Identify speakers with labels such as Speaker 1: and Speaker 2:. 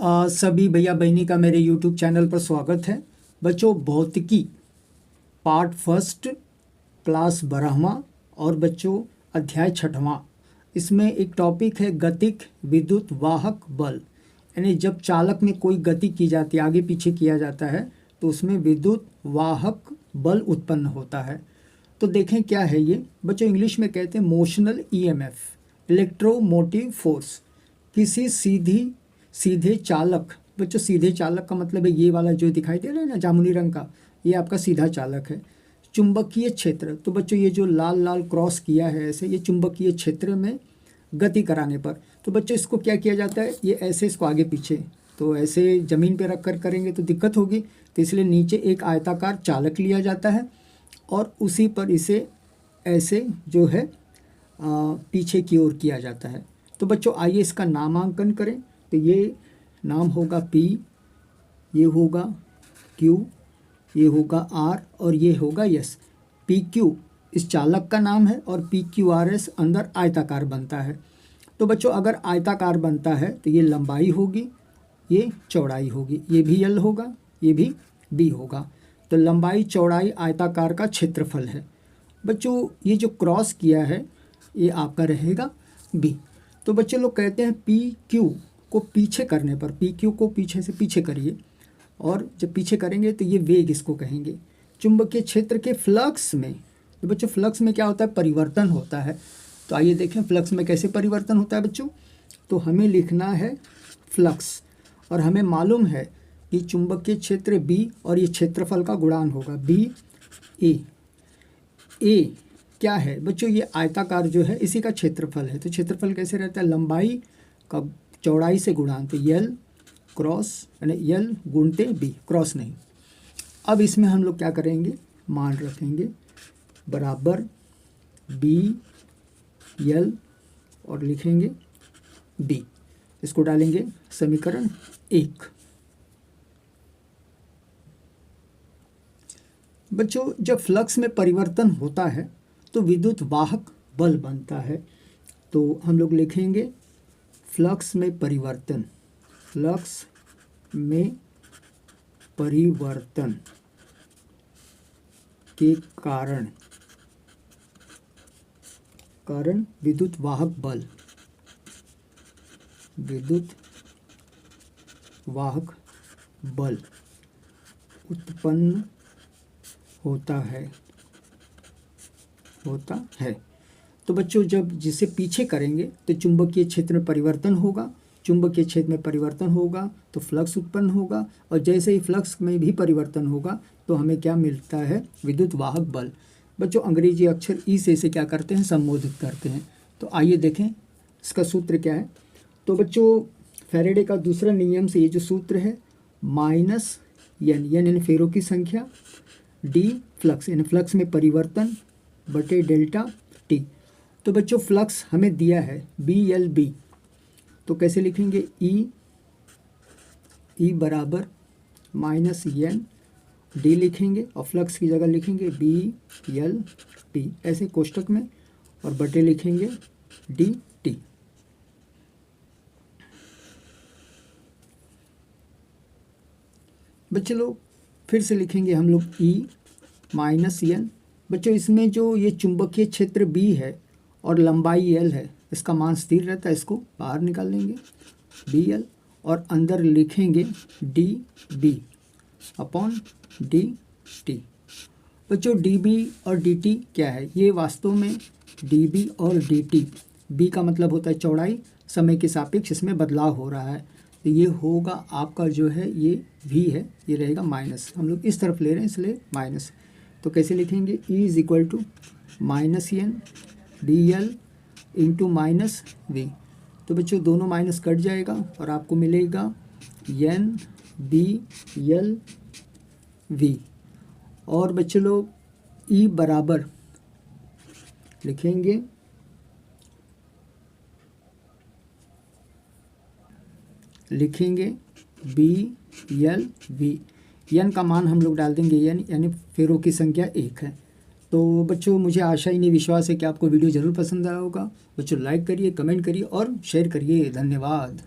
Speaker 1: सभी भैया बहनी का मेरे YouTube चैनल पर स्वागत है। बच्चों, भौतिकी पार्ट फर्स्ट क्लास 12वां और बच्चों अध्याय 6वां। इसमें एक टॉपिक है गतिक विद्युत वाहक बल। यानी जब चालक में कोई गति की जाती है, आगे पीछे किया जाता है, तो उसमें विद्युत वाहक बल उत्पन्न होता है। तो देखें क्या है ये बच्चों। इंग्लिश में कहते हैं मोशनल EMF, इलेक्ट्रोमोटिव फोर्स। किसी सीधे चालक, बच्चों सीधे चालक का मतलब है ये वाला जो दिखाई दे रहा है ना जामुनी रंग का, ये आपका सीधा चालक है। चुंबकीय क्षेत्र, तो बच्चों ये जो लाल लाल क्रॉस किया है ऐसे, ये चुंबकीय क्षेत्र में गति कराने पर, तो बच्चों इसको क्या किया जाता है, ये ऐसे इसको आगे पीछे, तो ऐसे ज़मीन पे रख कर करेंगे तो दिक्कत होगी, तो इसलिए नीचे एक आयताकार चालक लिया जाता है और उसी पर इसे ऐसे जो है पीछे की ओर किया जाता है। तो बच्चों आइए इसका नामांकन करें। तो ये नाम होगा P, ये होगा Q, ये होगा R और ये होगा S। PQ इस चालक का नाम है और PQRS अंदर आयताकार बनता है। तो बच्चों अगर आयताकार बनता है तो ये लंबाई होगी, ये चौड़ाई होगी, ये भी L होगा, ये भी B होगा। तो लंबाई चौड़ाई आयताकार का क्षेत्रफल है। बच्चों ये जो क्रॉस किया है ये आपका रहेगा B। तो बच्चे लोग कहते हैं PQ को पीछे करने पर, PQ को पीछे से पीछे करिए, और जब पीछे करेंगे तो ये वेग इसको कहेंगे। चुंबकीय क्षेत्र के फ्लक्स में, तो बच्चों फ्लक्स में क्या होता है, परिवर्तन होता है। तो आइए देखें फ्लक्स में कैसे परिवर्तन होता है बच्चों। तो हमें लिखना है फ्लक्स, और हमें मालूम है कि चुंबकीय क्षेत्र B और ये क्षेत्रफल का गुणान होगा BA। A क्या है बच्चों, ये आयताकार जो है इसी का क्षेत्रफल है। तो क्षेत्रफल कैसे रहता है, लंबाई का चौड़ाई से गुणान, तो L क्रॉस यानी L गुणते B, क्रॉस नहीं। अब इसमें हम लोग क्या करेंगे, मान रखेंगे बराबर BL और लिखेंगे B। इसको डालेंगे समीकरण 1। बच्चों जब फ्लक्स में परिवर्तन होता है तो विद्युत वाहक बल बनता है। तो हम लोग लिखेंगे फ्लक्स में परिवर्तन, फ्लक्स में परिवर्तन के कारण विद्युत वाहक बल, विद्युत वाहक बल उत्पन्न होता है। तो बच्चों जब जिसे पीछे करेंगे तो चुंबकीय क्षेत्र में परिवर्तन होगा, चुंबकीय क्षेत्र में परिवर्तन होगा तो फ्लक्स उत्पन्न होगा, और जैसे ही फ्लक्स में भी परिवर्तन होगा तो हमें क्या मिलता है, विद्युत वाहक बल। बच्चों अंग्रेजी अक्षर ई से इसे क्या करते हैं, संबोधित करते हैं। तो आइए देखें इसका सूत्र क्या है। तो बच्चों फैराडे का दूसरा नियम से ये जो सूत्र है माइनस एन यानी फेरों की संख्या, डी फ्लक्स यानी फ्लक्स में परिवर्तन बटे डेल्टा T। तो बच्चों फ्लक्स हमें दिया है BLB, तो कैसे लिखेंगे, E बराबर माइनस एन डी लिखेंगे और फ्लक्स की जगह लिखेंगे BLP ऐसे कोष्टक में, और बटे लिखेंगे DT। बच्चे लोग फिर से लिखेंगे हम लोग E माइनस एन। बच्चों इसमें जो ये चुंबकीय क्षेत्र B है और लंबाई L है, इसका मान स्थिर रहता है, इसको बाहर निकाल लेंगे BL और अंदर लिखेंगे DB अपॉन DT। बच्चों DB और DT क्या है, ये वास्तव में DB और DT, B का मतलब होता है चौड़ाई, समय के सापेक्ष इसमें बदलाव हो रहा है, तो ये होगा आपका जो है ये V है, ये रहेगा माइनस, हम लोग इस तरफ ले रहे हैं इसलिए माइनस। तो कैसे लिखेंगे, E is equal to minus n BL into minus V। तो बच्चों दोनों माइनस कट जाएगा और आपको मिलेगा NBL V। और बच्चे लोग E बराबर लिखेंगे BL V। एन का मान हम लोग डाल देंगे एन यानी फेरों की संख्या 1 है। तो बच्चों मुझे आशा ही नहीं विश्वास है कि आपको वीडियो ज़रूर पसंद आया होगा। बच्चों लाइक करिए, कमेंट करिए और शेयर करिए। धन्यवाद।